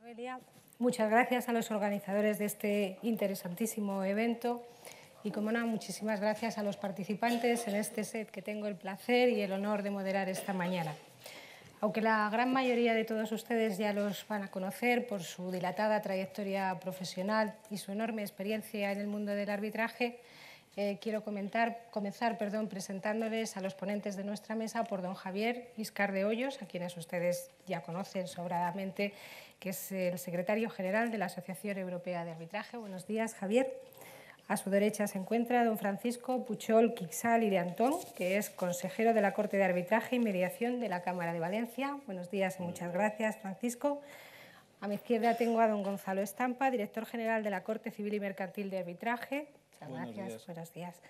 Noelia, muchas gracias a los organizadores de este interesantísimo evento y, como no, muchísimas gracias a los participantes en este set que tengo el placer y el honor de moderar esta mañana. Aunque la gran mayoría de todos ustedes ya los van a conocer por su dilatada trayectoria profesional y su enorme experiencia en el mundo del arbitraje, quiero comenzar presentándoles a los ponentes de nuestra mesa por don Javier Iscar de Hoyos, a quienes ustedes ya conocen sobradamente, que es el secretario general de la Asociación Europea de Arbitraje. Buenos días, Javier. A su derecha se encuentra don Francisco Puchol Quixal y de Antón, que es consejero de la Corte de Arbitraje y Mediación de la Cámara de Valencia. Buenos días y muchas gracias, Francisco. A mi izquierda tengo a don Gonzalo Estampa, director general de la Corte Civil y Mercantil de Arbitraje. Muchas gracias. Buenos días.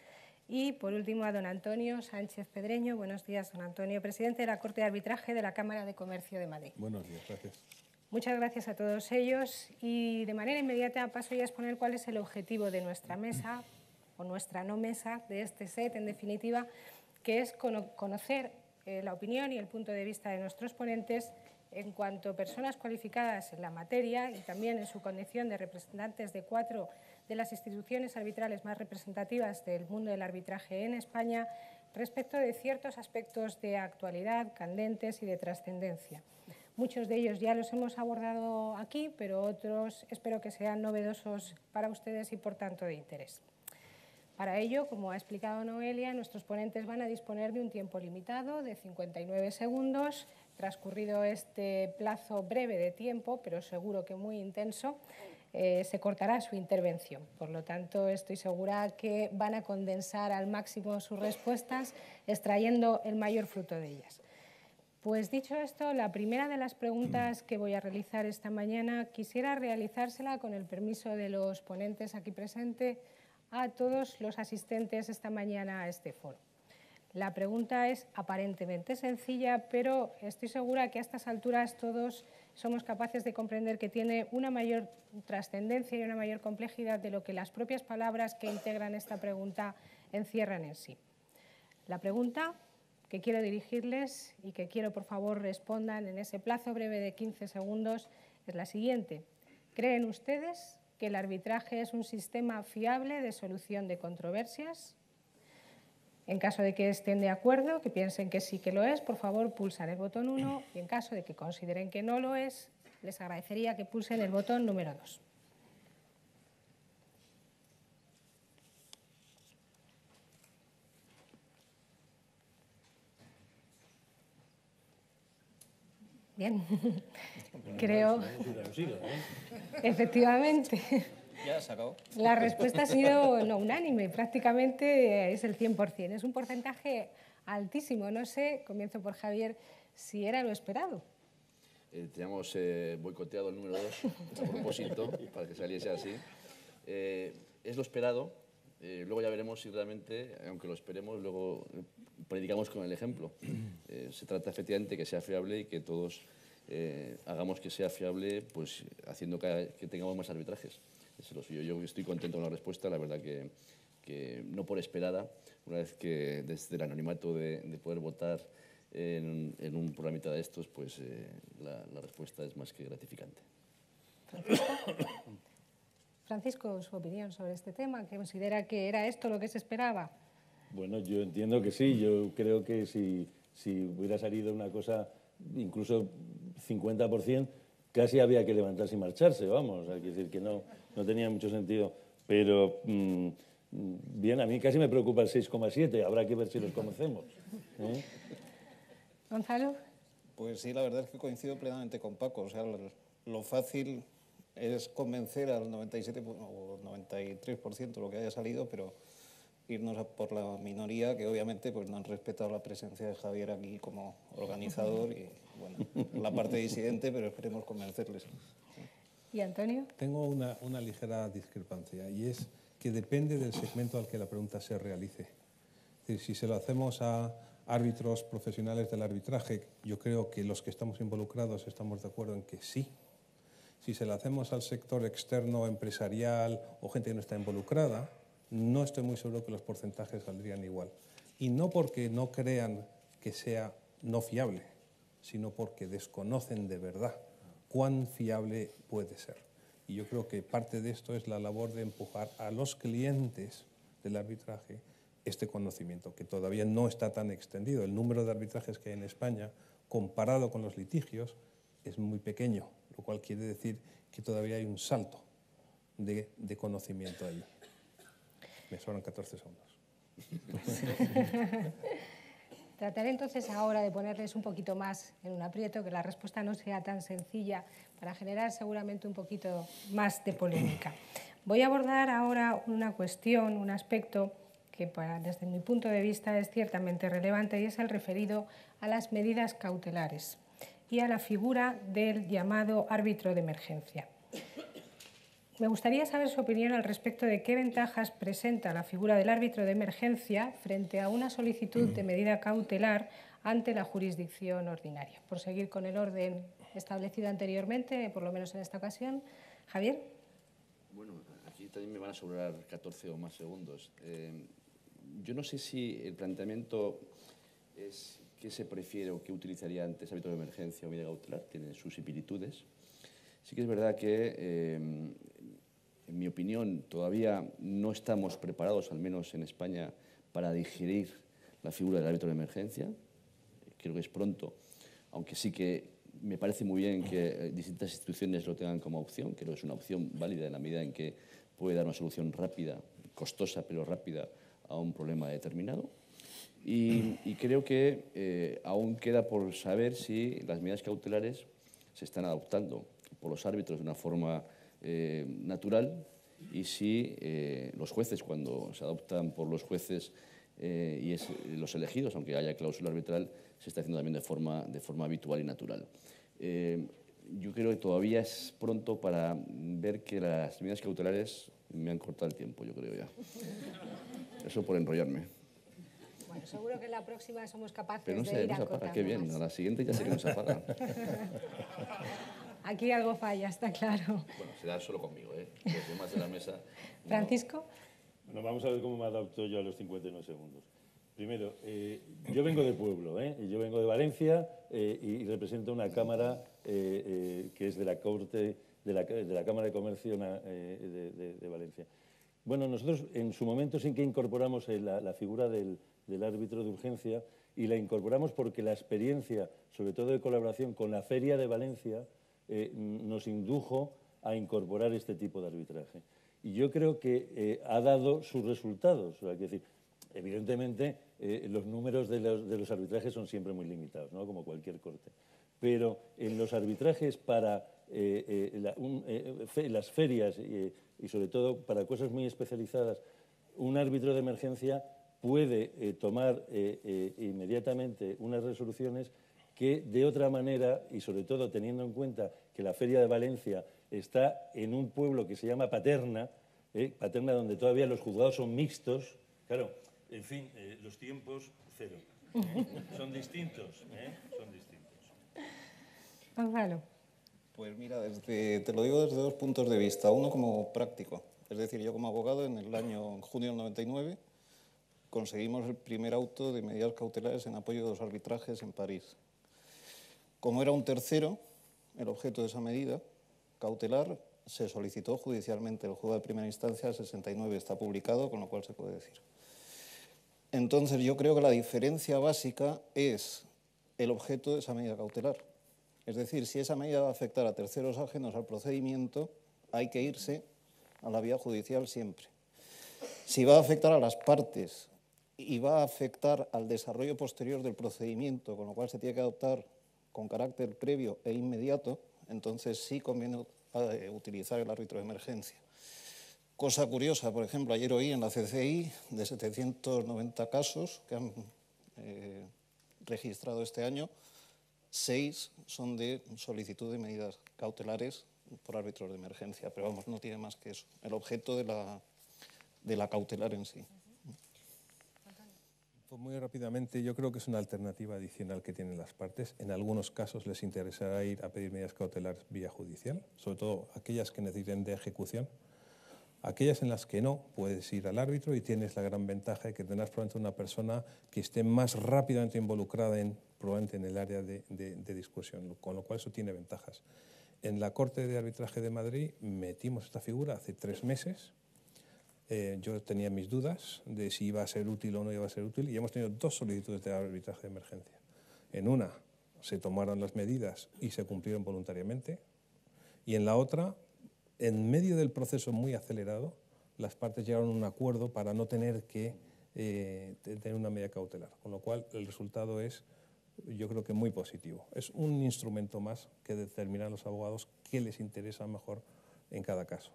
Y, por último, a don Antonio Sánchez Pedreño. Buenos días, don Antonio, presidente de la Corte de Arbitraje de la Cámara de Comercio de Madrid. Buenos días, gracias. Muchas gracias a todos ellos y de manera inmediata paso ya a exponer cuál es el objetivo de nuestra mesa o nuestra no mesa de este set, en definitiva, que es conocer la opinión y el punto de vista de nuestros ponentes en cuanto a personas cualificadas en la materia y también en su condición de representantes de 4 de las instituciones arbitrales más representativas del mundo del arbitraje en España respecto de ciertos aspectos de actualidad, candentes y de trascendencia. Muchos de ellos ya los hemos abordado aquí, pero otros espero que sean novedosos para ustedes y, por tanto, de interés. Para ello, como ha explicado Noelia, nuestros ponentes van a disponer de un tiempo limitado de 59 segundos. Transcurrido este plazo breve de tiempo, pero seguro que muy intenso, se cortará su intervención. Por lo tanto, estoy segura que van a condensar al máximo sus respuestas, extrayendo el mayor fruto de ellas. Pues dicho esto, la primera de las preguntas que voy a realizar esta mañana quisiera realizársela, con el permiso de los ponentes aquí presentes, a todos los asistentes esta mañana a este foro. La pregunta es aparentemente sencilla, pero estoy segura que a estas alturas todos somos capaces de comprender que tiene una mayor trascendencia y una mayor complejidad de lo que las propias palabras que integran esta pregunta encierran en sí. La pregunta que quiero dirigirles y que quiero, por favor, respondan en ese plazo breve de 15 segundos es la siguiente. ¿Creen ustedes que el arbitraje es un sistema fiable de solución de controversias? En caso de que estén de acuerdo, que piensen que sí que lo es, por favor, pulsen el botón 1 y en caso de que consideren que no lo es, les agradecería que pulsen el botón número 2. Bien, creo, efectivamente, ya se acabó. La respuesta ha sido no unánime, prácticamente es el 100%. Es un porcentaje altísimo. No sé, comienzo por Javier, si era lo esperado. Teníamos boicoteado el número 2 a propósito, para que saliese así. Es lo esperado. Luego ya veremos si realmente, aunque lo esperemos, luego predicamos con el ejemplo. Se trata efectivamente que sea fiable y que todos hagamos que sea fiable, pues haciendo que tengamos más arbitrajes. Eso es lo suyo. Yo estoy contento con la respuesta, la verdad que no por esperada, una vez que desde el anonimato de poder votar en un programita de estos, pues la respuesta es más que gratificante. Francisco, su opinión sobre este tema, ¿que considera que era esto lo que se esperaba? Bueno, yo entiendo que sí. Yo creo que si hubiera salido una cosa, incluso 50%, casi había que levantarse y marcharse, vamos. Hay que decir que no tenía mucho sentido. Pero, bien, a mí casi me preocupa el 6,7. Habrá que ver si los conocemos. ¿Gonzalo? Pues sí, la verdad es que coincido plenamente con Paco. O sea, lo fácil es convencer al 97 o 93% lo que haya salido, pero irnos por la minoría, que obviamente pues no han respetado la presencia de Javier aquí como organizador y, bueno, la parte disidente, pero esperemos convencerles. ¿Y Antonio? Tengo una ligera discrepancia, y es que depende del segmento al que la pregunta se realice. Es decir, si se lo hacemos a árbitros profesionales del arbitraje, yo creo que los que estamos involucrados estamos de acuerdo en que sí. Si se lo hacemos al sector externo, empresarial o gente que no está involucrada, no estoy muy seguro que los porcentajes saldrían igual. Y no porque no crean que sea no fiable, sino porque desconocen de verdad cuán fiable puede ser. Y yo creo que parte de esto es la labor de empujar a los clientes del arbitraje este conocimiento, que todavía no está tan extendido. El número de arbitrajes que hay en España, comparado con los litigios, es muy pequeño, lo cual quiere decir que todavía hay un salto de conocimiento ahí. Me sobran 14 segundos. Trataré entonces ahora de ponerles un poquito más en un aprieto, que la respuesta no sea tan sencilla, para generar seguramente un poquito más de polémica. Voy a abordar ahora una cuestión, un aspecto que desde mi punto de vista es ciertamente relevante, y es el referido a las medidas cautelares y a la figura del llamado árbitro de emergencia. Me gustaría saber su opinión al respecto de qué ventajas presenta la figura del árbitro de emergencia frente a una solicitud de medida cautelar ante la jurisdicción ordinaria. Por seguir con el orden establecido anteriormente, por lo menos en esta ocasión. Javier. Bueno, aquí también me van a sobrar 14 o más segundos. Yo no sé si el planteamiento es qué se prefiere o qué utilizaría antes, árbitro de emergencia o medida cautelar, tiene sus similitudes. Sí que es verdad que, en mi opinión, todavía no estamos preparados, al menos en España, para digerir la figura del árbitro de emergencia. Creo que es pronto, aunque sí que me parece muy bien que distintas instituciones lo tengan como opción. Creo que es una opción válida en la medida en que puede dar una solución rápida, costosa pero rápida, a un problema determinado. Y creo que aún queda por saber si las medidas cautelares se están adoptando por los árbitros de una forma natural, y si los jueces, cuando se adoptan por los jueces y los elegidos, aunque haya cláusula arbitral, se está haciendo también de forma habitual y natural. Yo creo que todavía es pronto para ver que las medidas cautelares me han cortado el tiempo, yo creo ya. Eso por enrollarme. Bueno, seguro que en la próxima somos capaces Pero no de sé, ir no se apaga, acotando qué bien. más. A la siguiente ya sé que no se apaga. Aquí algo falla, está claro. Bueno, será solo conmigo, ¿eh? Los demás de la mesa. No. Francisco. Bueno, vamos a ver cómo me adapto yo a los 59 segundos. Primero, yo vengo de pueblo, y yo vengo de Valencia y represento una cámara que es de la Corte, de la Cámara de Comercio de Valencia. Bueno, nosotros en su momento sí que incorporamos la figura del árbitro de urgencia, y la incorporamos porque la experiencia, sobre todo de colaboración con la Feria de Valencia, nos indujo a incorporar este tipo de arbitraje. Y yo creo que ha dado sus resultados. O sea, es decir, evidentemente, los números de los arbitrajes son siempre muy limitados, ¿no? Como cualquier corte. Pero en los arbitrajes para las ferias y sobre todo para cosas muy especializadas, un árbitro de emergencia puede tomar inmediatamente unas resoluciones que de otra manera, y sobre todo teniendo en cuenta que la Feria de Valencia está en un pueblo que se llama Paterna, Paterna, donde todavía los juzgados son mixtos, claro, en fin, los tiempos, cero. Son distintos, son distintos. Gonzalo. Pues mira, te lo digo desde dos puntos de vista. Uno como práctico, es decir, yo como abogado en junio del 99 conseguimos el primer auto de medidas cautelares en apoyo de los arbitrajes en París. Como era un tercero el objeto de esa medida cautelar, se solicitó judicialmente el juzgado de primera instancia, 69 está publicado, con lo cual se puede decir. Entonces yo creo que la diferencia básica es el objeto de esa medida cautelar. Es decir, si esa medida va a afectar a terceros ajenos al procedimiento, hay que irse a la vía judicial siempre. Si va a afectar a las partes y va a afectar al desarrollo posterior del procedimiento, con lo cual se tiene que adoptar con carácter previo e inmediato, entonces sí conviene utilizar el árbitro de emergencia. Cosa curiosa, por ejemplo, ayer oí en la CCI de 790 casos que han registrado este año, 6 son de solicitud de medidas cautelares por árbitros de emergencia, pero vamos, no tiene más que eso, el objeto de la cautelar en sí. Pues muy rápidamente, yo creo que es una alternativa adicional que tienen las partes. En algunos casos les interesará ir a pedir medidas cautelares vía judicial, sobre todo aquellas que necesiten de ejecución. Aquellas en las que no, puedes ir al árbitro y tienes la gran ventaja de que tendrás probablemente una persona que esté más rápidamente involucrada probablemente en el área de discusión, con lo cual eso tiene ventajas. En la Corte de Arbitraje de Madrid metimos esta figura hace 3 meses. Yo tenía mis dudas de si iba a ser útil o no iba a ser útil y hemos tenido 2 solicitudes de arbitraje de emergencia. En una se tomaron las medidas y se cumplieron voluntariamente y en la otra, en medio del proceso muy acelerado, las partes llegaron a un acuerdo para no tener que tener una medida cautelar, con lo cual el resultado es, yo creo que muy positivo. Es un instrumento más que determinan los abogados qué les interesa mejor en cada caso.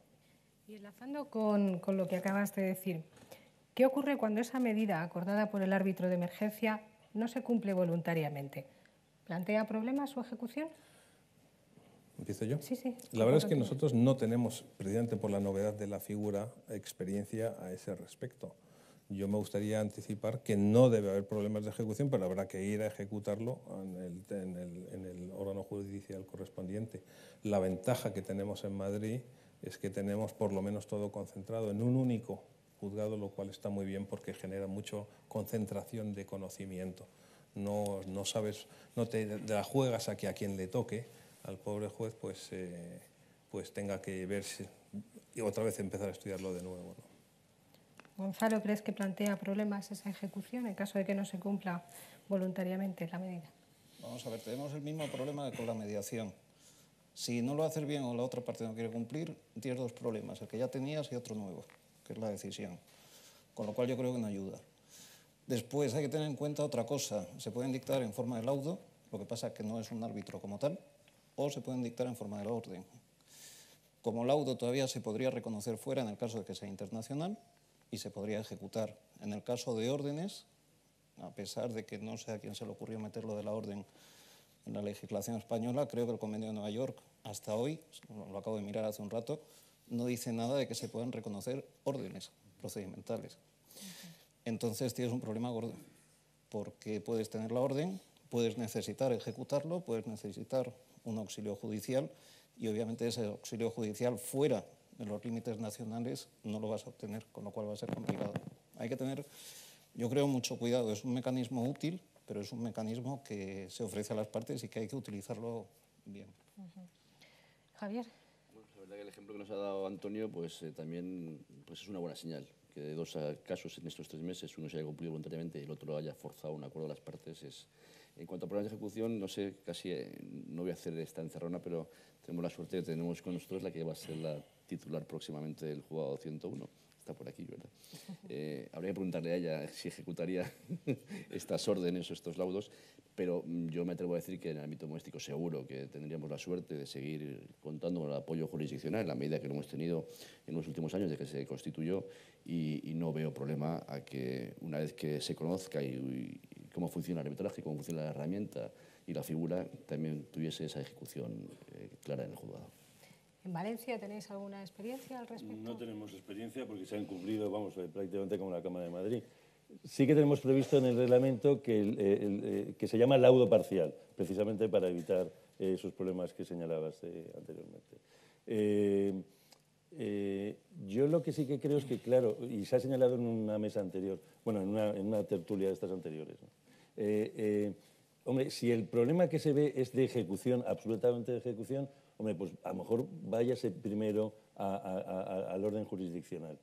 Y enlazando con lo que acabas de decir, ¿qué ocurre cuando esa medida acordada por el árbitro de emergencia no se cumple voluntariamente? ¿Plantea problemas su ejecución? ¿Empiezo yo? Sí, sí. La verdad es que nosotros no tenemos, precisamente por la novedad de la figura, experiencia a ese respecto. Yo me gustaría anticipar que no debe haber problemas de ejecución, pero habrá que ir a ejecutarlo en el órgano judicial correspondiente. La ventaja que tenemos en Madrid es que tenemos por lo menos todo concentrado en un único juzgado, lo cual está muy bien porque genera mucha concentración de conocimiento. No sabes, no te la juegas a que a quien le toque, al pobre juez, pues tenga que verse y otra vez empezar a estudiarlo de nuevo, ¿no? Gonzalo, ¿crees que plantea problemas esa ejecución en caso de que no se cumpla voluntariamente la medida? Vamos a ver, tenemos el mismo problema que con la mediación. Si no lo haces bien o la otra parte no quiere cumplir, tienes 2 problemas, el que ya tenías y otro nuevo, que es la decisión. Con lo cual yo creo que no ayuda. Después hay que tener en cuenta otra cosa. Se pueden dictar en forma de laudo, lo que pasa es que no es un árbitro como tal, o se pueden dictar en forma de orden. Como laudo todavía se podría reconocer fuera en el caso de que sea internacional y se podría ejecutar. En el caso de órdenes, a pesar de que no sé a quién se le ocurrió meterlo de la orden en la legislación española, creo que el Convenio de Nueva York, hasta hoy, lo acabo de mirar hace un rato, no dice nada de que se puedan reconocer órdenes procedimentales. Entonces tienes un problema gordo, porque puedes tener la orden, puedes necesitar ejecutarlo, puedes necesitar un auxilio judicial y obviamente ese auxilio judicial fuera de los límites nacionales no lo vas a obtener, con lo cual va a ser complicado. Hay que tener, yo creo, mucho cuidado. Es un mecanismo útil, pero es un mecanismo que se ofrece a las partes y que hay que utilizarlo bien. Javier. Bueno, la verdad que el ejemplo que nos ha dado Antonio también es una buena señal. Que de 2 casos en estos 3 meses uno se haya cumplido voluntariamente y el otro haya forzado un acuerdo de las partes. En cuanto a problemas de ejecución, no sé, casi no voy a hacer esta encerrona, pero tenemos la suerte de que tenemos con nosotros la que va a ser la titular próximamente del juzgado 101. Está por aquí, ¿verdad? Habría que preguntarle a ella si ejecutaría estas órdenes o estos laudos, pero yo me atrevo a decir que en el ámbito doméstico seguro que tendríamos la suerte de seguir contando con el apoyo jurisdiccional en la medida que lo hemos tenido en los últimos años de que se constituyó y no veo problema a que una vez que se conozca y cómo funciona el arbitraje, cómo funciona la herramienta y la figura, también tuviese esa ejecución clara en el juzgado. ¿En Valencia tenéis alguna experiencia al respecto? No tenemos experiencia porque se han cumplido, prácticamente como la Cámara de Madrid. Sí que tenemos previsto en el reglamento que se llama laudo parcial, precisamente para evitar esos problemas que señalabas anteriormente. Yo lo que sí que creo es que, claro, y se ha señalado en una mesa anterior, bueno, en una tertulia de estas anteriores, ¿no? Hombre, si el problema que se ve es de ejecución, absolutamente de ejecución, hombre, pues a lo mejor váyase primero al orden jurisdiccional.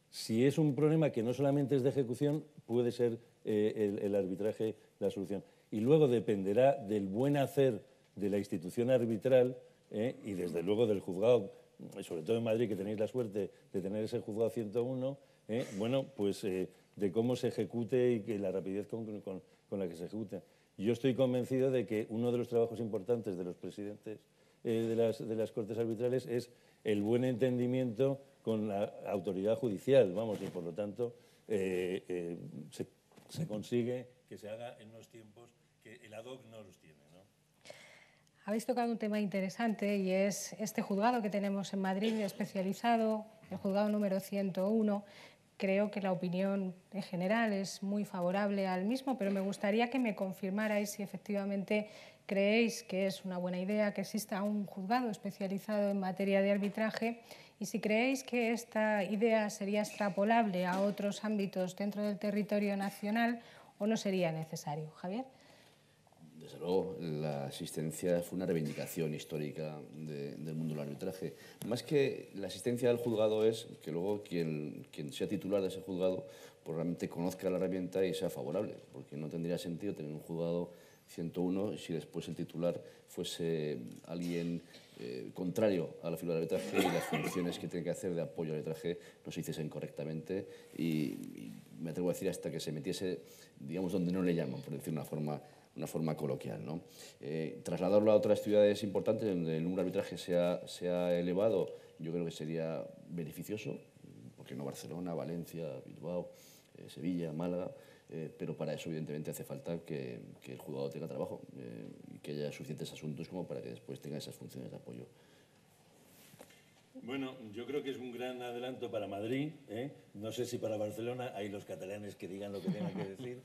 Si es un problema que no solamente es de ejecución, puede ser el arbitraje la solución. Y luego dependerá del buen hacer de la institución arbitral y desde luego del juzgado, sobre todo en Madrid, que tenéis la suerte de tener ese juzgado 101, bueno, pues de cómo se ejecute y que la rapidez con la que se ejecute. Yo estoy convencido de que uno de los trabajos importantes de los presidentes de las Cortes arbitrales es el buen entendimiento con la autoridad judicial, vamos, y por lo tanto se consigue que se haga en unos tiempos que el ad hoc no los tiene, ¿no? Habéis tocado un tema interesante y es este juzgado que tenemos en Madrid especializado, el juzgado número 101. Creo que la opinión en general es muy favorable al mismo, pero me gustaría que me confirmarais si efectivamente creéis que es una buena idea que exista un juzgado especializado en materia de arbitraje y si creéis que esta idea sería extrapolable a otros ámbitos dentro del territorio nacional o no sería necesario. Javier. Desde luego, la asistencia fue una reivindicación histórica del mundo del arbitraje. Más que la asistencia al juzgado es que luego quien sea titular de ese juzgado pues realmente conozca la herramienta y sea favorable, porque no tendría sentido tener un juzgado 101 si después el titular fuese alguien contrario a la figura del arbitraje y las funciones que tiene que hacer de apoyo al arbitraje no se hiciesen correctamente y me atrevo a decir hasta que se metiese, digamos, donde no le llaman, por decir una forma coloquial, ¿no? Trasladarlo a otras ciudades importantes donde el número de arbitraje sea elevado, yo creo que sería beneficioso, porque no Barcelona, Valencia, Bilbao, Sevilla, Málaga, pero para eso evidentemente hace falta que el juzgado tenga trabajo y que haya suficientes asuntos como para que después tenga esas funciones de apoyo. Bueno, yo creo que es un gran adelanto para Madrid, ¿eh? No sé si para Barcelona, hay los catalanes que digan lo que tengan que decir,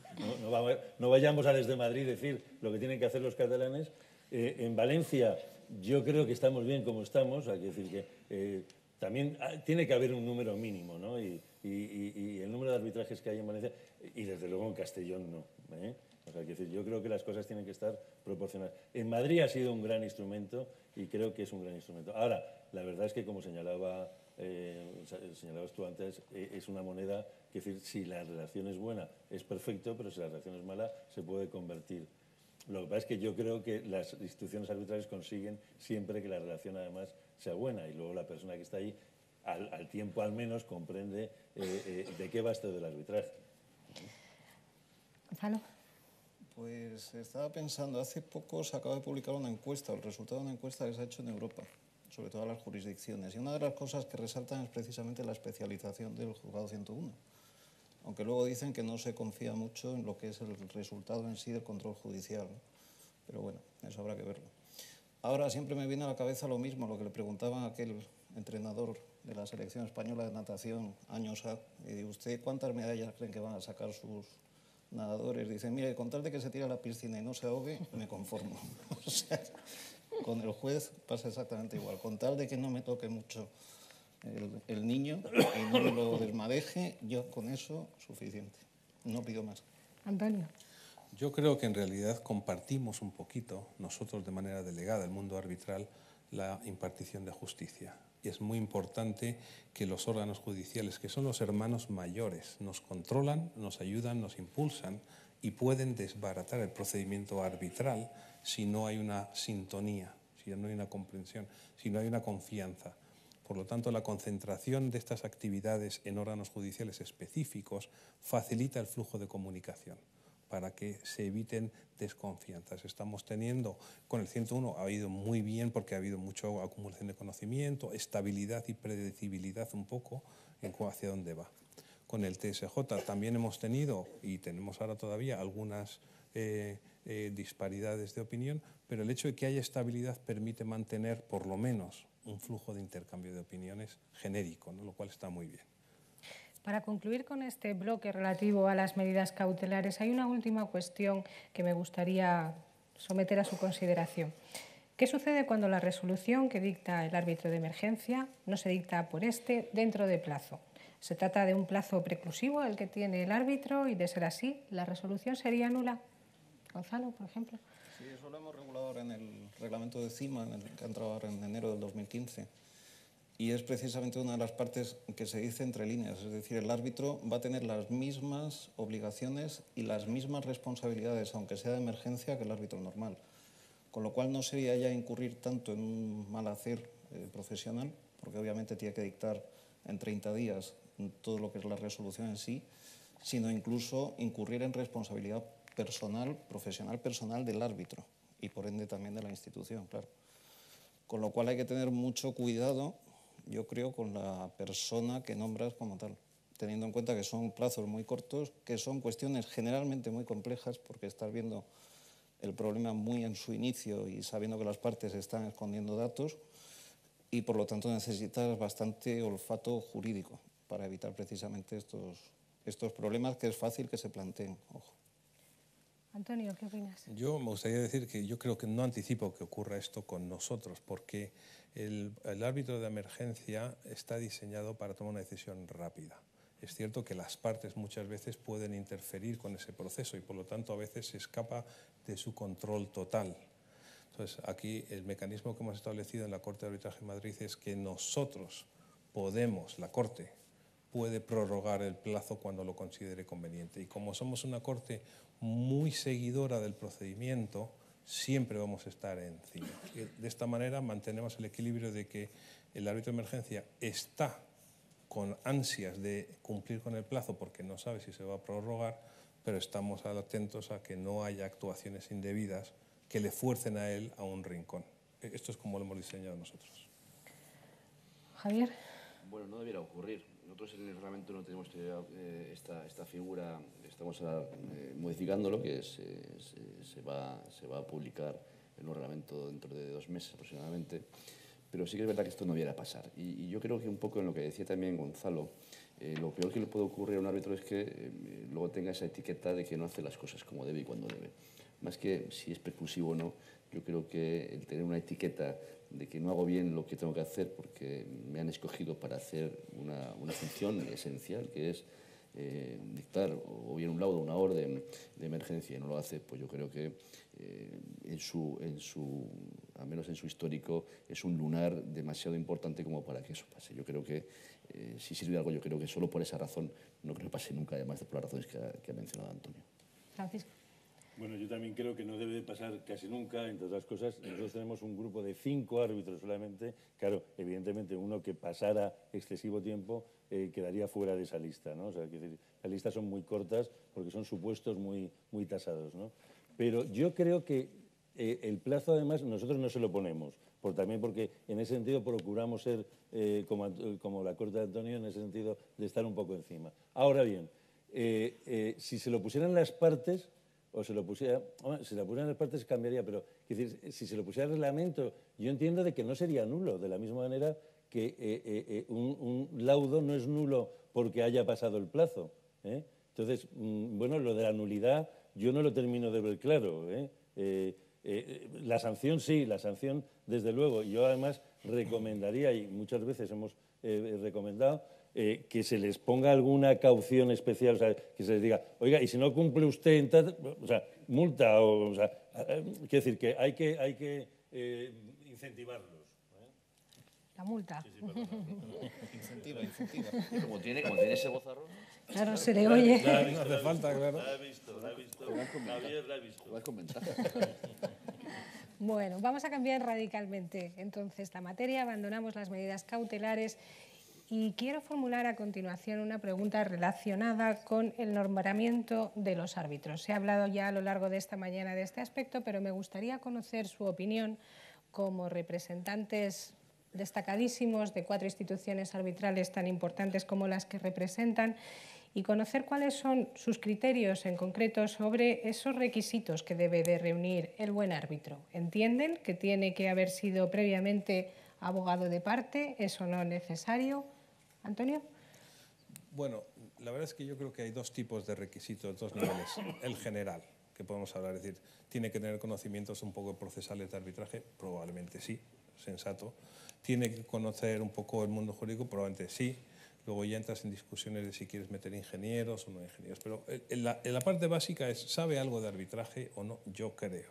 no vayamos a desde Madrid decir lo que tienen que hacer los catalanes. En Valencia yo creo que estamos bien como estamos, hay que decir que también tiene que haber un número mínimo, ¿no? Y el número de arbitrajes que hay en Valencia, y desde luego en Castellón no, ¿eh? O sea, hay que decir, yo creo que las cosas tienen que estar proporcionadas. En Madrid ha sido un gran instrumento y creo que es un gran instrumento. Ahora, la verdad es que, como señalabas tú antes, es una moneda que, es decir, si la relación es buena, es perfecto, pero si la relación es mala, se puede convertir. Lo que pasa es que yo creo que las instituciones arbitrales consiguen siempre que la relación, además, sea buena y luego la persona que está ahí, al tiempo al menos, comprende de qué va esto del arbitraje. Gonzalo. Pues estaba pensando, hace poco se acaba de publicar una encuesta, el resultado de una encuesta que se ha hecho en Europa, sobre todas las jurisdicciones. Y una de las cosas que resaltan es precisamente la especialización del juzgado 101. Aunque luego dicen que no se confía mucho en lo que es el resultado en sí del control judicial, ¿no? Pero bueno, eso habrá que verlo. Ahora siempre me viene a la cabeza lo mismo, lo que le preguntaban a aquel entrenador de la selección española de natación años A. Y digo, ¿usted cuántas medallas creen que van a sacar sus nadadores? Dicen, mire, con tal de que se tire a la piscina y no se ahogue, me conformo. O sea, con el juez pasa exactamente igual. Con tal de que no me toque mucho el niño y no me lo desmadeje, yo con eso suficiente. No pido más. Antonio. Yo creo que en realidad compartimos un poquito, nosotros de manera delegada, el mundo arbitral, la impartición de justicia. Y es muy importante que los órganos judiciales, que son los hermanos mayores, nos controlan, nos ayudan, nos impulsan y pueden desbaratar el procedimiento arbitral si no hay una sintonía, si no hay una comprensión, si no hay una confianza. Por lo tanto, la concentración de estas actividades en órganos judiciales específicos facilita el flujo de comunicación para que se eviten desconfianzas. Estamos teniendo, con el 101 ha ido muy bien porque ha habido mucha acumulación de conocimiento, estabilidad y predecibilidad un poco en hacia dónde va. Con el TSJ también hemos tenido, y tenemos ahora todavía, algunas disparidades de opinión, pero el hecho de que haya estabilidad permite mantener por lo menos un flujo de intercambio de opiniones genérico, ¿no? Lo cual está muy bien. Para concluir con este bloque relativo a las medidas cautelares, hay una última cuestión que me gustaría someter a su consideración. ¿Qué sucede cuando la resolución que dicta el árbitro de emergencia no se dicta por este dentro de plazo? Se trata de un plazo preclusivo el que tiene el árbitro y, de ser así, la resolución sería nula. Gonzalo, por ejemplo. Sí, eso lo hemos regulado ahora en el reglamento de CIMA, que ha entrado ahora en enero del 2015. Y es precisamente una de las partes que se dice entre líneas. Es decir, el árbitro va a tener las mismas obligaciones y las mismas responsabilidades, aunque sea de emergencia, que el árbitro normal. Con lo cual no sería ya incurrir tanto en un mal hacer profesional, porque obviamente tiene que dictar en 30 días todo lo que es la resolución en sí, sino incluso incurrir en responsabilidad personal, profesional personal del árbitro y por ende también de la institución, claro. Con lo cual hay que tener mucho cuidado, yo creo, con la persona que nombras como tal, teniendo en cuenta que son plazos muy cortos, que son cuestiones generalmente muy complejas, porque estás viendo el problema muy en su inicio y sabiendo que las partes están escondiendo datos, y por lo tanto necesitas bastante olfato jurídico para evitar precisamente estos problemas que es fácil que se planteen. Ojo. Antonio, ¿qué opinas? Yo me gustaría decir que yo creo que no anticipo que ocurra esto con nosotros, porque el árbitro de emergencia está diseñado para tomar una decisión rápida. es cierto que las partes muchas veces pueden interferir con ese proceso y por lo tanto a veces se escapa de su control total. Entonces aquí el mecanismo que hemos establecido en la Corte de Arbitraje de Madrid es que nosotros podemos, la Corte puede prorrogar el plazo cuando lo considere conveniente y como somos una Corte muy seguidora del procedimiento, siempre vamos a estar encima. De esta manera mantenemos el equilibrio de que el árbitro de emergencia está con ansias de cumplir con el plazo porque no sabe si se va a prorrogar, pero estamos atentos a que no haya actuaciones indebidas que le fuercen a él a un rincón. Esto es como lo hemos diseñado nosotros. Javier. Bueno, no debiera ocurrir. Nosotros en el reglamento no tenemos esta figura, estamos ahora modificándolo, que se va a publicar en un reglamento dentro de 2 meses aproximadamente. Pero sí que es verdad que esto no debiera pasar. Y yo creo que un poco en lo que decía también Gonzalo, lo peor que le puede ocurrir a un árbitro es que luego tenga esa etiqueta de que no hace las cosas como debe y cuando debe. Más que si es percusivo o no, yo creo que el tener una etiqueta de que no hago bien lo que tengo que hacer porque me han escogido para hacer una función esencial, que es dictar o bien un laudo, una orden de emergencia y no lo hace, pues yo creo que al menos en su histórico, es un lunar demasiado importante como para que eso pase. Yo creo que si sirve algo, yo creo que solo por esa razón no creo que pase nunca, además de por las razones que ha mencionado Antonio. Francisco. Bueno, yo también creo que no debe de pasar casi nunca, entre otras cosas. Nosotros tenemos un grupo de 5 árbitros solamente. Claro, evidentemente uno que pasara excesivo tiempo quedaría fuera de esa lista, ¿no? O sea, las listas son muy cortas porque son supuestos muy tasados, ¿no? Pero yo creo que el plazo, además, nosotros no se lo ponemos, también porque en ese sentido procuramos ser como la Corte de Antonio, en ese sentido de estar un poco encima. Ahora bien, si se lo pusieran las partes, o se lo pusiera, bueno, si lo pusieran las partes cambiaría, pero decir, si se lo pusiera el reglamento, yo entiendo de que no sería nulo, de la misma manera que un laudo no es nulo porque haya pasado el plazo, ¿eh? Entonces, bueno, lo de la nulidad yo no lo termino de ver claro, ¿eh? La sanción sí, la sanción desde luego. Yo además recomendaría, y muchas veces hemos recomendado, que se les ponga alguna caución especial, o sea, que se les diga, oiga, y si no cumple usted, o sea, multa, o sea, quiero decir que hay que incentivarlos. La multa. Sí, Incentiva. Como tiene ese bozarrón. Claro, se le oye. No hace falta, claro. La he visto. Javier la ha visto. Lo has comentado. Bueno, vamos a cambiar radicalmente entonces la materia, abandonamos las medidas cautelares y quiero formular a continuación una pregunta relacionada con el nombramiento de los árbitros. Se ha hablado ya a lo largo de esta mañana de este aspecto, pero me gustaría conocer su opinión como representantes destacadísimos de 4 instituciones arbitrales tan importantes como las que representan y conocer cuáles son sus criterios en concreto sobre esos requisitos que debe de reunir el buen árbitro. ¿Entienden que tiene que haber sido previamente abogado de parte? ¿Es o no necesario? ¿Antonio? Bueno, la verdad es que yo creo que hay 2 tipos de requisitos, 2 niveles. El general, que podemos hablar, es decir, ¿tiene que tener conocimientos un poco procesales de arbitraje? Probablemente sí, sensato. ¿Tiene que conocer un poco el mundo jurídico? Probablemente sí. Luego ya entras en discusiones de si quieres meter ingenieros o no ingenieros. Pero en la parte básica es, ¿sabe algo de arbitraje o no? Yo creo.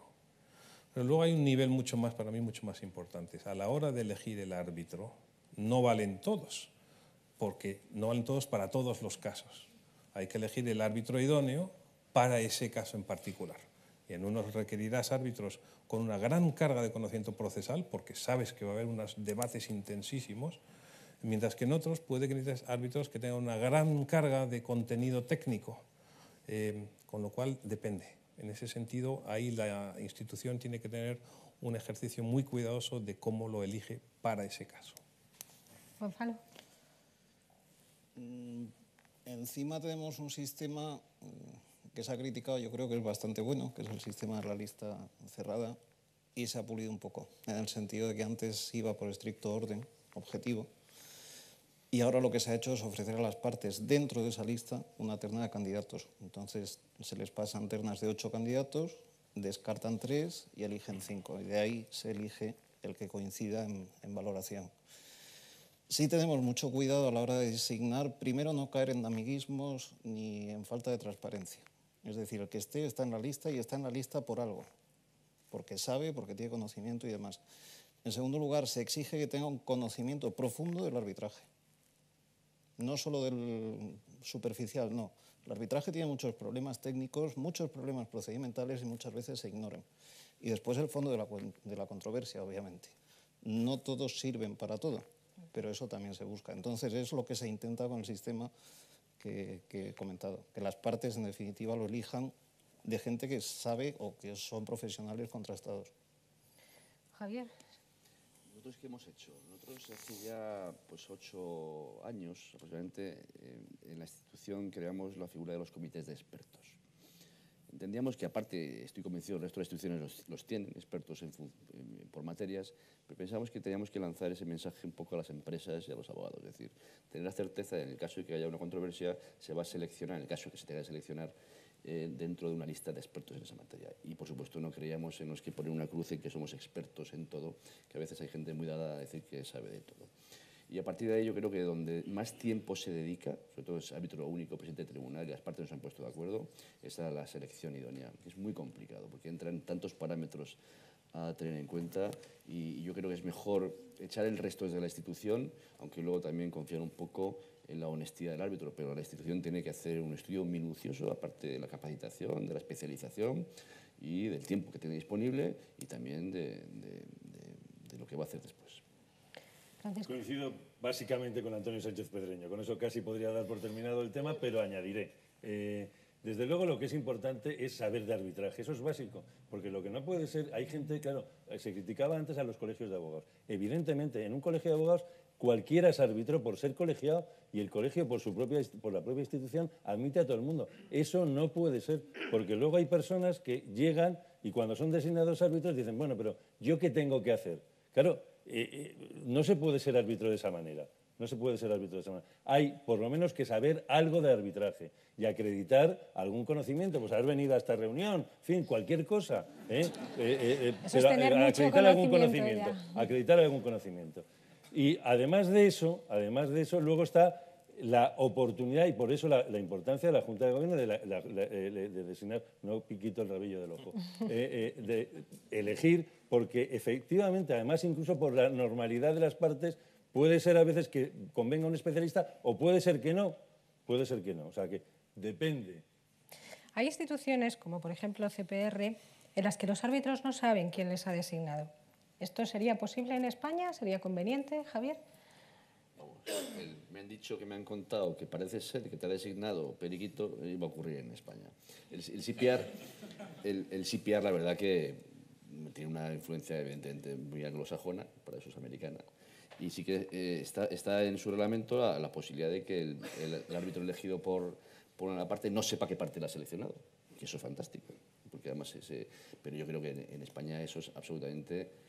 Pero luego hay un nivel mucho más, para mí, mucho más importante. A la hora de elegir el árbitro, no valen todos, porque no valen todos para todos los casos. Hay que elegir el árbitro idóneo para ese caso en particular. Y en unos requerirás árbitros con una gran carga de conocimiento procesal, porque sabes que va a haber unos debates intensísimos, mientras que en otros puede que necesites árbitros que tengan una gran carga de contenido técnico, con lo cual depende. En ese sentido, ahí la institución tiene que tener un ejercicio muy cuidadoso de cómo lo elige para ese caso. Gonzalo. Encima tenemos un sistema que se ha criticado, yo creo que es bastante bueno, que es el sistema de la lista cerrada, y se ha pulido un poco, en el sentido de que antes iba por estricto orden objetivo, y ahora lo que se ha hecho es ofrecer a las partes dentro de esa lista una terna de candidatos. Entonces se les pasan ternas de 8 candidatos, descartan 3 y eligen 5. Y de ahí se elige el que coincida en valoración. Sí tenemos mucho cuidado a la hora de designar, primero no caer en amiguismos ni en falta de transparencia. Es decir, el que esté está en la lista y está en la lista por algo, porque sabe, porque tiene conocimiento y demás. En segundo lugar, se exige que tenga un conocimiento profundo del arbitraje, no solo del superficial, no. El arbitraje tiene muchos problemas técnicos, muchos problemas procedimentales y muchas veces se ignoran. Y después el fondo de la controversia, obviamente. No todos sirven para todo, pero eso también se busca. Entonces es lo que se intenta con el sistema que he comentado, que las partes en definitiva lo elijan de gente que sabe o que son profesionales contrastados. Javier. ¿Nosotros qué hemos hecho? Nosotros hace ya pues, 8 años aproximadamente en la institución creamos la figura de los comités de expertos. Entendíamos que aparte, estoy convencido, el resto de las instituciones los tienen, expertos por materias, pero pensábamos que teníamos que lanzar ese mensaje un poco a las empresas y a los abogados. Es decir, tener la certeza de, en el caso de que haya una controversia, se va a seleccionar, en el caso de que se tenga que seleccionar, dentro de una lista de expertos en esa materia. Y, por supuesto, no creíamos en los que poner una cruz en que somos expertos en todo, que a veces hay gente muy dada a decir que sabe de todo. Y a partir de ahí yo creo que donde más tiempo se dedica, sobre todo es árbitro único, presidente de tribunal, y las partes no se han puesto de acuerdo, es a la selección idónea. Es muy complicado porque entran tantos parámetros a tener en cuenta y yo creo que es mejor echar el resto desde la institución, aunque luego también confiar un poco en la honestidad del árbitro, pero la institución tiene que hacer un estudio minucioso, aparte de la capacitación, de la especialización y del tiempo que tiene disponible y también de lo que va a hacer después. Francisco. Coincido básicamente con Antonio Sánchez Pedreño, con eso casi podría dar por terminado el tema, pero añadiré. Desde luego lo que es importante es saber de arbitraje, eso es básico, porque lo que no puede ser, hay gente, claro, se criticaba antes a los colegios de abogados. Evidentemente, en un colegio de abogados cualquiera es árbitro por ser colegiado y el colegio por la propia institución admite a todo el mundo. Eso no puede ser, porque luego hay personas que llegan y cuando son designados árbitros dicen, bueno, pero ¿yo qué tengo que hacer? Claro, no se puede ser árbitro de esa manera. No se puede ser árbitro de esa manera. Hay, por lo menos, que saber algo de arbitraje y acreditar algún conocimiento, pues haber venido a esta reunión, en fin, cualquier cosa. Pero acreditar algún conocimiento. Acreditar algún conocimiento. Y además de eso, luego está la oportunidad, y por eso la importancia de la Junta de Gobierno de designar, no piquito el rabillo del ojo, de elegir, porque efectivamente, además incluso por la normalidad de las partes, puede ser a veces que convenga un especialista o puede ser que no, o sea que depende. Hay instituciones, como por ejemplo CPR, en las que los árbitros no saben quién les ha designado. ¿Esto sería posible en España? ¿Sería conveniente, Javier? Me han dicho, que me han contado que parece ser que te ha designado Periquito y va a ocurrir en España. El CPR, la verdad que tiene una influencia evidentemente muy anglosajona, para eso es americana, y sí que está en su reglamento la posibilidad de que el árbitro elegido por una parte no sepa qué parte la ha seleccionado, que eso es fantástico, porque además pero yo creo que en España eso es absolutamente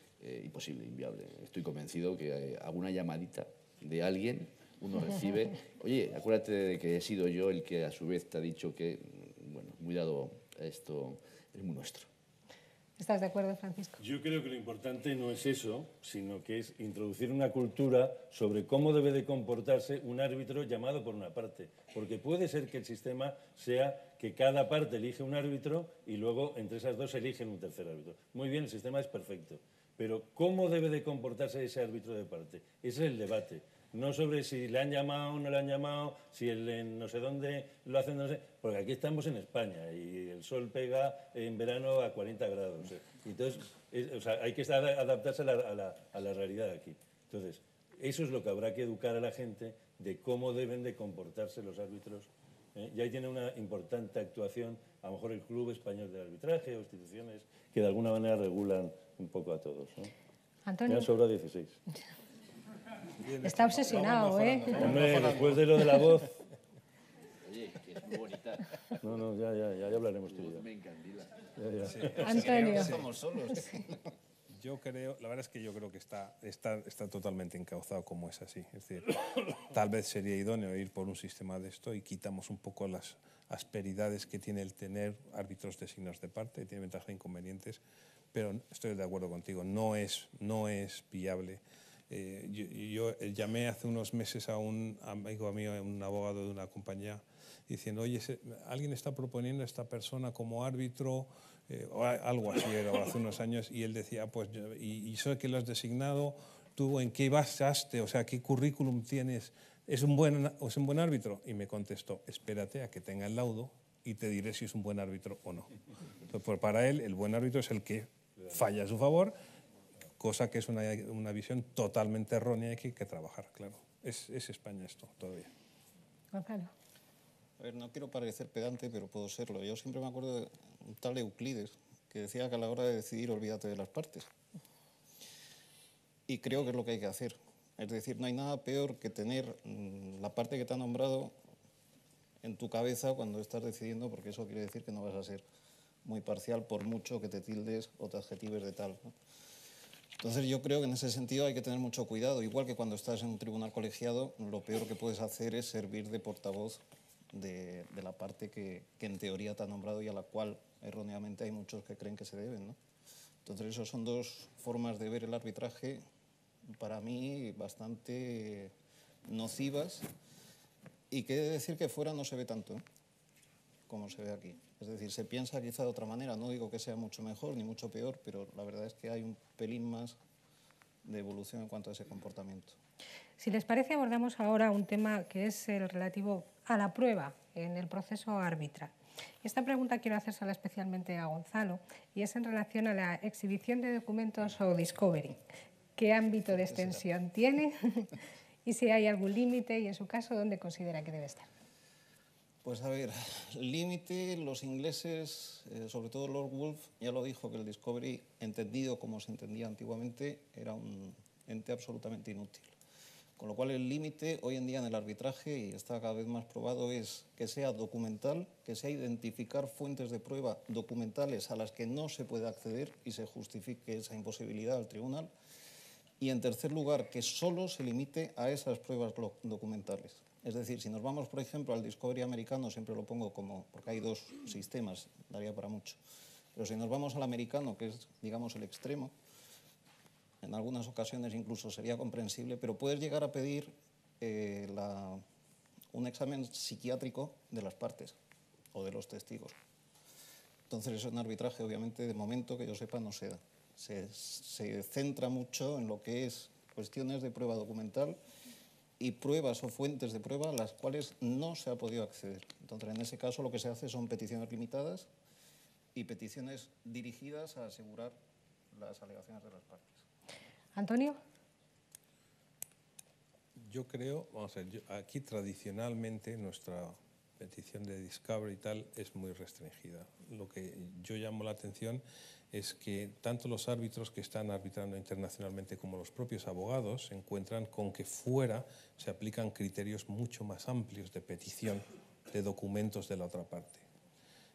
imposible, inviable. Estoy convencido que alguna llamadita de alguien uno recibe, oye, acuérdate de que he sido yo el que a su vez te ha dicho que, bueno, muy dado a esto, es muy nuestro. ¿Estás de acuerdo, Francisco? Yo creo que lo importante no es eso, sino que es introducir una cultura sobre cómo debe de comportarse un árbitro llamado por una parte. Porque puede ser que el sistema sea que cada parte elige un árbitro y luego entre esas dos eligen un tercer árbitro. Muy bien, el sistema es perfecto. Pero ¿cómo debe de comportarse ese árbitro de parte? Ese es el debate. No sobre si le han llamado o no le han llamado, si en no sé dónde lo hacen, no sé. Porque aquí estamos en España y el sol pega en verano a 40 grados. Entonces, hay que adaptarse a la realidad de aquí. Entonces, eso es lo que habrá que educar a la gente de cómo deben de comportarse los árbitros. Y ahí tiene una importante actuación, a lo mejor el Club Español de Arbitraje o instituciones que de alguna manera regulan un poco a todos, ¿no? Antonio. Me han sobrado 16. Está obsesionado, ¿eh? Hombre, después de lo de la voz... Oye, que es muy bonita. No, ya hablaremos tú y yo. Me encandila. Sí. Antonio. Estamos solos. Yo creo, la verdad es que yo creo que está totalmente encauzado como es así. Es decir, tal vez sería idóneo ir por un sistema de esto y quitamos un poco las asperidades que tiene el tener árbitros designados de parte, tiene ventajas e inconvenientes, pero estoy de acuerdo contigo, no es viable Yo llamé hace unos meses a un amigo mío, un abogado de una compañía, diciendo, oye, alguien está proponiendo a esta persona como árbitro, o algo así era hace unos años, y él decía, pues, y sé que lo has designado, ¿tú en qué basaste? O sea, ¿qué currículum tienes? ¿Es un buen árbitro? Y me contestó, espérate a que tenga el laudo y te diré si es un buen árbitro o no. Entonces, pues para él, el buen árbitro es el que falla a su favor, cosa que es una visión totalmente errónea y que hay que trabajar, claro. Es España esto todavía. Gonzalo. A ver, no quiero parecer pedante, pero puedo serlo. Yo siempre me acuerdo de un tal Euclides que decía que a la hora de decidir olvídate de las partes. Y creo que es lo que hay que hacer. Es decir, no hay nada peor que tener la parte que te ha nombrado en tu cabeza cuando estás decidiendo, porque eso quiere decir que no vas a ser muy parcial por mucho que te tildes o te adjetives de tal, ¿no? Entonces yo creo que en ese sentido hay que tener mucho cuidado. Igual que cuando estás en un tribunal colegiado, lo peor que puedes hacer es servir de portavoz de la parte que en teoría te ha nombrado y a la cual erróneamente hay muchos que creen que se deben, ¿no? Entonces esas son dos formas de ver el arbitraje para mí bastante nocivas y que he de decir que fuera no se ve tanto, ¿eh?, como se ve aquí. Es decir, se piensa quizá de otra manera, no digo que sea mucho mejor ni mucho peor, pero la verdad es que hay un pelín más de evolución en cuanto a ese comportamiento. Si les parece, abordamos ahora un tema que es el relativo a la prueba en el proceso arbitral. Esta pregunta quiero hacérsela especialmente a Gonzalo y es en relación a la exhibición de documentos o discovery. ¿Qué ámbito de extensión tiene? Y si hay algún límite y, en su caso, ¿dónde considera que debe estar? Pues a ver, límite, los ingleses, sobre todo Lord Wolf, ya lo dijo, que el discovery, entendido como se entendía antiguamente, era un ente absolutamente inútil. Con lo cual el límite hoy en día en el arbitraje, y está cada vez más probado, es que sea documental, que sea identificar fuentes de prueba documentales a las que no se puede acceder y se justifique esa imposibilidad al tribunal. Y en tercer lugar, que solo se limite a esas pruebas documentales. Es decir, si nos vamos, por ejemplo, al discovery americano, siempre lo pongo como, porque hay dos sistemas, daría para mucho, pero si nos vamos al americano, que es, digamos, el extremo, en algunas ocasiones incluso sería comprensible, pero puedes llegar a pedir un examen psiquiátrico de las partes o de los testigos. Entonces eso en arbitraje, obviamente, de momento, que yo sepa, no se da. Se centra mucho en lo que es cuestiones de prueba documental y pruebas o fuentes de prueba a las cuales no se ha podido acceder. Entonces, en ese caso, lo que se hace son peticiones limitadas y peticiones dirigidas a asegurar las alegaciones de las partes. Antonio. Yo creo, vamos a ver, aquí tradicionalmente nuestra petición de discovery y tal es muy restringida. Lo que yo llamo la atención es que tanto los árbitros que están arbitrando internacionalmente como los propios abogados se encuentran con que fuera se aplican criterios mucho más amplios de petición de documentos de la otra parte.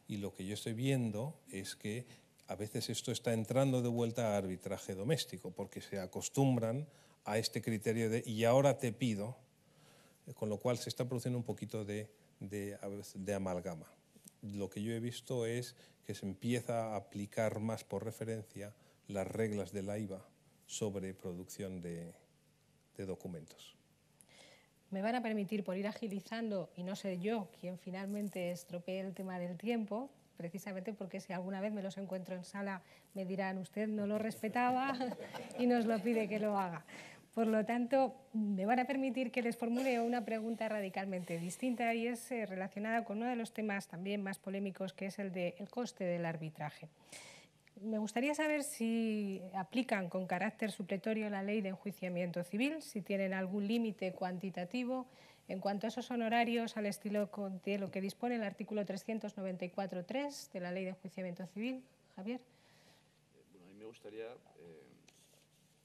Y lo que yo estoy viendo es que a veces esto está entrando de vuelta a arbitraje doméstico, porque se acostumbran a este criterio de y ahora te pido, con lo cual se está produciendo un poquito de amalgama. Lo que yo he visto es que se empieza a aplicar más por referencia las reglas de la IVA sobre producción de documentos. Me van a permitir, por ir agilizando, y no sé yo quien finalmente estropee el tema del tiempo, precisamente porque si alguna vez me los encuentro en sala me dirán usted no lo respetaba y nos lo pide que lo haga. Por lo tanto, me van a permitir que les formule una pregunta radicalmente distinta y es relacionada con uno de los temas también más polémicos, que es el del coste del arbitraje. Me gustaría saber si aplican con carácter supletorio la ley de enjuiciamiento civil, si tienen algún límite cuantitativo en cuanto a esos honorarios al estilo de lo que dispone el artículo 394.3 de la ley de enjuiciamiento civil. Javier. Bueno, a mí me gustaría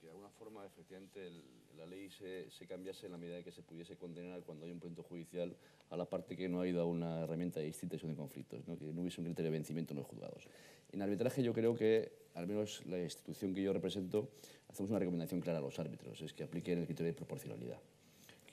que de alguna forma efectivamente la ley se cambiase en la medida de que se pudiese condenar cuando hay un pleito judicial a la parte que no ha ido a una herramienta de distinción de conflictos, ¿no? Que no hubiese un criterio de vencimiento en los juzgados. En arbitraje yo creo que, al menos la institución que yo represento, hacemos una recomendación clara a los árbitros, es que apliquen el criterio de proporcionalidad.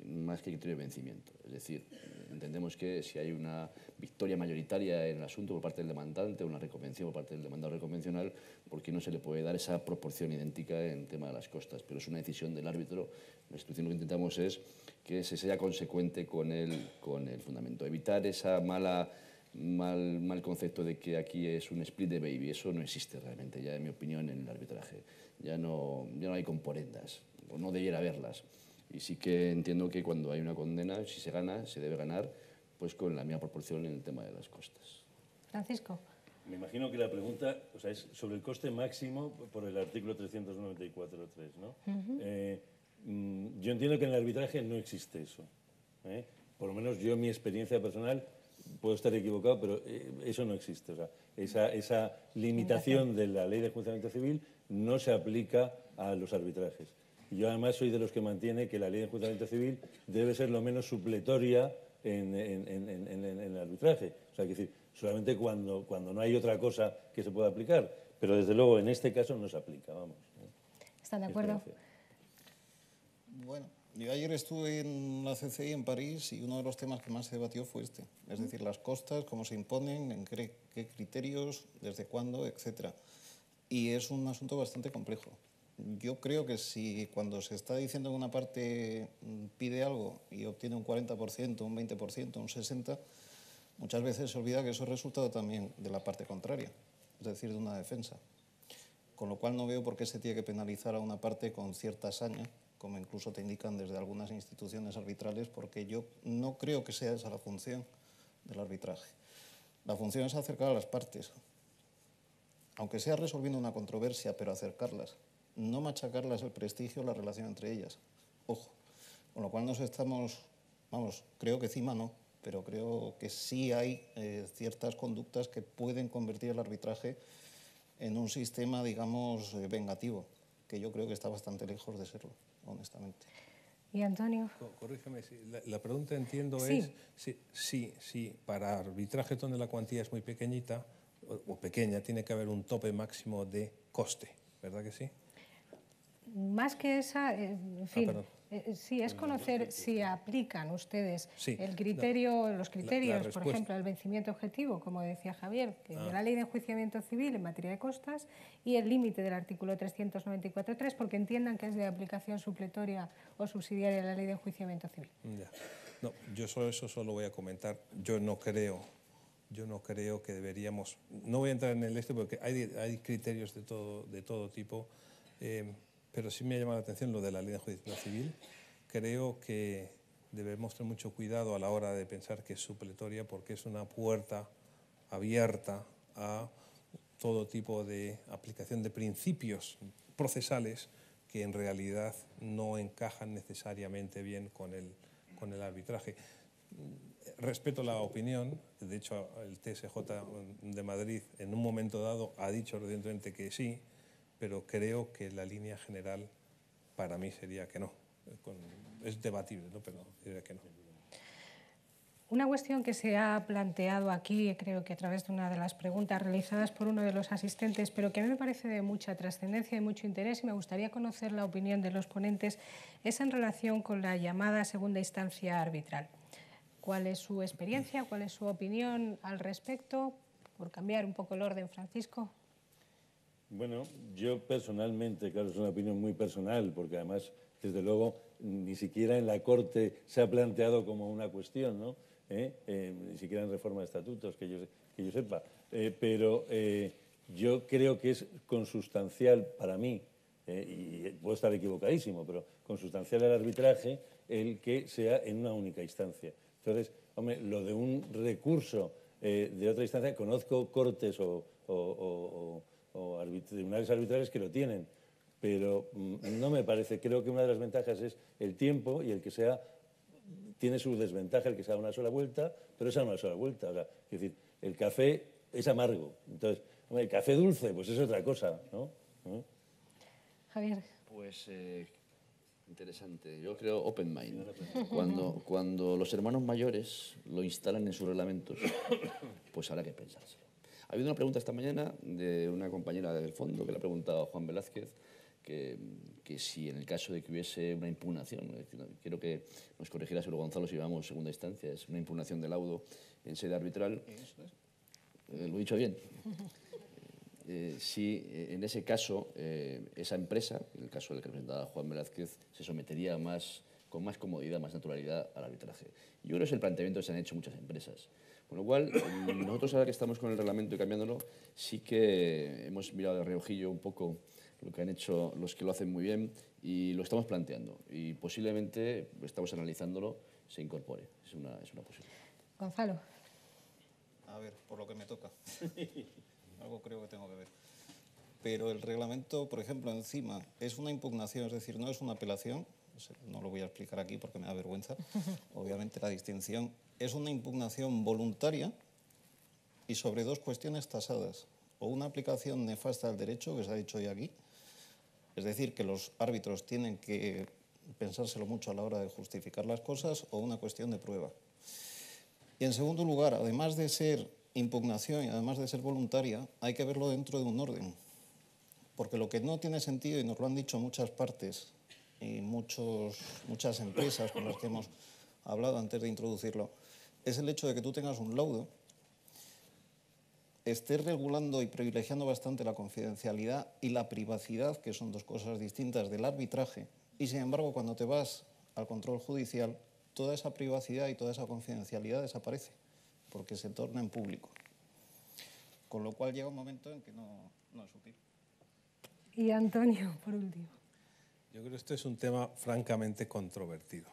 más que criterio de vencimiento. Es decir, entendemos que si hay una victoria mayoritaria en el asunto por parte del demandante, una reconvención por parte del demandado reconvencional, ¿por qué no se le puede dar esa proporción idéntica en tema de las costas? Pero es una decisión del árbitro. La institución lo que intentamos es que se sea consecuente con el fundamento. Evitar esa mal concepto de que aquí es un split de baby. Eso no existe realmente, ya en mi opinión, en el arbitraje. Ya no hay componendas, o no debiera haberlas. Y sí que entiendo que cuando hay una condena, si se gana, se debe ganar pues con la misma proporción en el tema de las costas. Francisco. Me imagino que la pregunta, o sea, es sobre el coste máximo por el artículo 394.3, ¿no? Yo entiendo que en el arbitraje no existe eso, ¿eh? Por lo menos yo, en mi experiencia personal, puedo estar equivocado, pero eso no existe. O sea, esa limitación de la ley de enjuiciamiento civil no se aplica a los arbitrajes. Yo además soy de los que mantiene que la ley de enjuiciamiento civil debe ser lo menos supletoria en el arbitraje. O sea, es decir, solamente cuando no hay otra cosa que se pueda aplicar. Pero desde luego en este caso no se aplica, vamos. ¿Están de acuerdo? Bueno, yo ayer estuve en la CCI en París y uno de los temas que más se debatió fue este. Es decir, las costas, cómo se imponen, en qué criterios, desde cuándo, etcétera. Y es un asunto bastante complejo. Yo creo que si cuando se está diciendo que una parte pide algo y obtiene un 40%, un 20%, un 60%, muchas veces se olvida que eso es resultado también de la parte contraria, es decir, de una defensa. Con lo cual no veo por qué se tiene que penalizar a una parte con cierta saña, como incluso te indican desde algunas instituciones arbitrales, porque yo no creo que sea esa la función del arbitraje. La función es acercar a las partes, aunque sea resolviendo una controversia, pero acercarlas. No machacarlas el prestigio o la relación entre ellas. Ojo, con lo cual nos estamos, vamos, creo que encima no, pero creo que sí hay ciertas conductas que pueden convertir el arbitraje en un sistema, digamos, vengativo, que yo creo que está bastante lejos de serlo, honestamente. ¿Y Antonio? Corrígeme, la pregunta entiendo Sí. es si para arbitraje donde la cuantía es muy pequeñita o pequeña, tiene que haber un tope máximo de coste, ¿verdad que sí? Más que esa, en fin, perdón. sí, es conocer si aplican ustedes Sí, el criterio, los criterios, por respuesta. ejemplo, el vencimiento objetivo, como decía Javier, que de la Ley de Enjuiciamiento Civil en materia de costas y el límite del artículo 394.3, porque entiendan que es de aplicación supletoria o subsidiaria de la Ley de Enjuiciamiento Civil. Ya. No, yo eso solo voy a comentar. Yo no creo que deberíamos. No voy a entrar en el porque hay criterios de todo tipo. Pero sí me ha llamado la atención lo de la Ley de Enjuiciamiento Civil. Creo que debemos tener mucho cuidado a la hora de pensar que es supletoria, porque es una puerta abierta a todo tipo de aplicación de principios procesales que en realidad no encajan necesariamente bien con el arbitraje. Respeto la opinión, de hecho el TSJ de Madrid en un momento dado ha dicho recientemente que sí, pero creo que la línea general para mí sería que no. Es debatible, ¿no? Pero diría que no. Una cuestión que se ha planteado aquí, creo que a través de una de las preguntas realizadas por uno de los asistentes, pero que a mí me parece de mucha trascendencia y mucho interés y me gustaría conocer la opinión de los ponentes, es en relación con la llamada segunda instancia arbitral. ¿Cuál es su experiencia? ¿Cuál es su opinión al respecto? Por cambiar un poco el orden, Francisco. Bueno, yo personalmente, claro, es una opinión muy personal, porque además, desde luego, ni siquiera en la Corte se ha planteado como una cuestión, ¿no? Ni siquiera en reforma de estatutos, que yo sepa. Pero yo creo que es consustancial para mí, y puedo estar equivocadísimo, pero consustancial al arbitraje el que sea en una única instancia. Entonces, hombre, lo de un recurso de otra instancia, conozco cortes o tribunales arbitrales que lo tienen, pero no me parece. Creo que una de las ventajas es el tiempo y el que sea, tiene su desventaja el que sea una sola vuelta, pero es a una sola vuelta. O sea, es decir, el café es amargo, entonces, hombre, el café dulce, pues es otra cosa, ¿no? Javier. Pues interesante. Yo creo open mind. Cuando los hermanos mayores lo instalan en sus reglamentos, pues habrá que pensárselo. Ha habido una pregunta esta mañana de una compañera del fondo que le ha preguntado a Juan Velázquez que si en el caso de que hubiese una impugnación, quiero que nos corrigiera seguro Gonzalo si vamos segunda instancia, es una impugnación de laudo en sede arbitral. ¿Lo he dicho bien? Si en ese caso esa empresa, en el caso del que representaba Juan Velázquez, se sometería con más comodidad, más naturalidad al arbitraje. Yo creo que es el planteamiento que se han hecho muchas empresas. Con lo cual, nosotros ahora que estamos con el reglamento y cambiándolo, sí que hemos mirado de reojillo un poco lo que han hecho los que lo hacen muy bien y lo estamos planteando. Y posiblemente, estamos analizándolo, se incorpore. Es una posibilidad. Gonzalo. A ver, por lo que me toca. Algo creo que tengo que ver. Pero el reglamento, por ejemplo, encima, es una impugnación, es decir, no es una apelación. No lo voy a explicar aquí porque me da vergüenza. Obviamente la distinción es una impugnación voluntaria y sobre dos cuestiones tasadas. O una aplicación nefasta del derecho, que se ha dicho ya aquí, es decir, que los árbitros tienen que pensárselo mucho a la hora de justificar las cosas, o una cuestión de prueba. Y en segundo lugar, además de ser impugnación y además de ser voluntaria, hay que verlo dentro de un orden. Porque lo que no tiene sentido, y nos lo han dicho muchas partes y muchas empresas con las que hemos hablado antes de introducirlo, es el hecho de que tú tengas un laudo, estés regulando y privilegiando bastante la confidencialidad y la privacidad, que son dos cosas distintas del arbitraje, y sin embargo cuando te vas al control judicial, toda esa privacidad y toda esa confidencialidad desaparece, porque se torna en público. Con lo cual llega un momento en que no es útil. Y Antonio, por último. Yo creo que este es un tema francamente controvertido,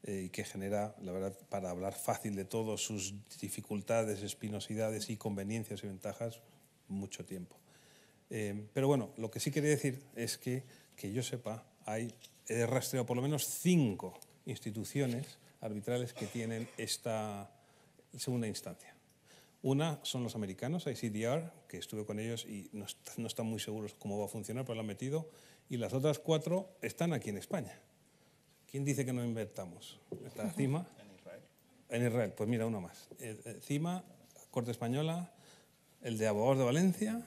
y que genera, la verdad, para hablar fácil de todos sus dificultades, espinosidades y conveniencias y ventajas, mucho tiempo. Pero bueno, lo que sí quería decir es que yo sepa, he rastreado por lo menos 5 instituciones arbitrales que tienen esta segunda instancia. Una son los americanos, ICDR, que estuve con ellos y no están muy seguros cómo va a funcionar, pero lo han metido. Y las otras 4 están aquí en España. ¿Quién dice que no invertamos? Está CIMA. En Israel. En Israel, pues mira, uno más. CIMA, Corte Española, el de Abogados de Valencia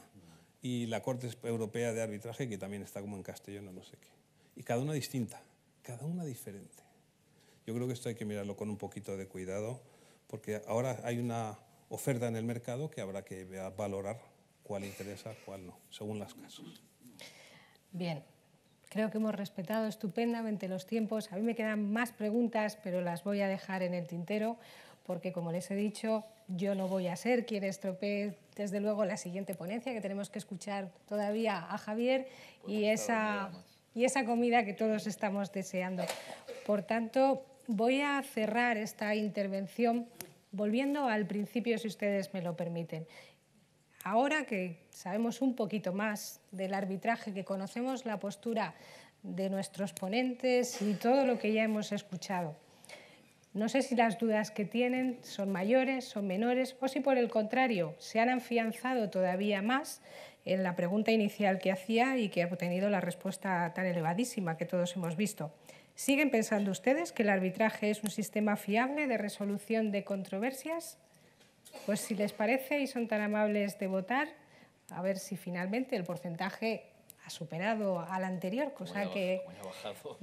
y la Corte Europea de Arbitraje, que también está como en castellano, no sé qué. Y cada una distinta, cada una diferente. Yo creo que esto hay que mirarlo con un poquito de cuidado, porque ahora hay una oferta en el mercado que habrá que valorar cuál interesa, cuál no, según los casos. Bien, creo que hemos respetado estupendamente los tiempos. A mí me quedan más preguntas, pero las voy a dejar en el tintero, porque como les he dicho, yo no voy a ser quien estropee, desde luego, la siguiente ponencia, que tenemos que escuchar todavía a Javier y esa comida que todos estamos deseando. Por tanto, voy a cerrar esta intervención volviendo al principio, si ustedes me lo permiten. Ahora que sabemos un poquito más del arbitraje, que conocemos la postura de nuestros ponentes y todo lo que ya hemos escuchado, no sé si las dudas que tienen son mayores, son menores, o si por el contrario se han afianzado todavía más en la pregunta inicial que hacía y que ha obtenido la respuesta tan elevadísima que todos hemos visto. ¿Siguen pensando ustedes que el arbitraje es un sistema fiable de resolución de controversias? Pues si les parece y son tan amables de votar, a ver si finalmente el porcentaje ha superado al anterior, cosa que... Como ha bajado.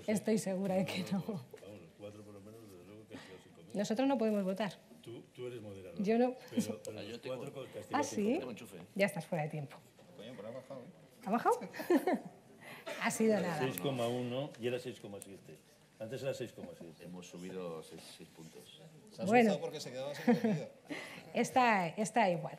Estoy segura de que no. Vamos, los 4 por lo menos, desde luego que sí comemos. Nosotros no podemos votar. Tú eres moderador. Yo no. Pero los 4 con castigo. ¿Ah, sí? Tengo enchufe. Ya estás fuera de tiempo. Coño, pero ha bajado, ¿eh? ¿Ha bajado? Ha sido nada. 6,1 y era 6,7. Antes era 6,7. Hemos subido 6 puntos. Se ha Bueno. asustado porque se quedaba sin comida. Está igual.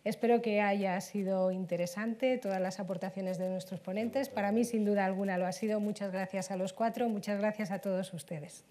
Espero que haya sido interesante todas las aportaciones de nuestros ponentes. Para mí, sin duda alguna, lo ha sido. Muchas gracias a los 4, muchas gracias a todos ustedes.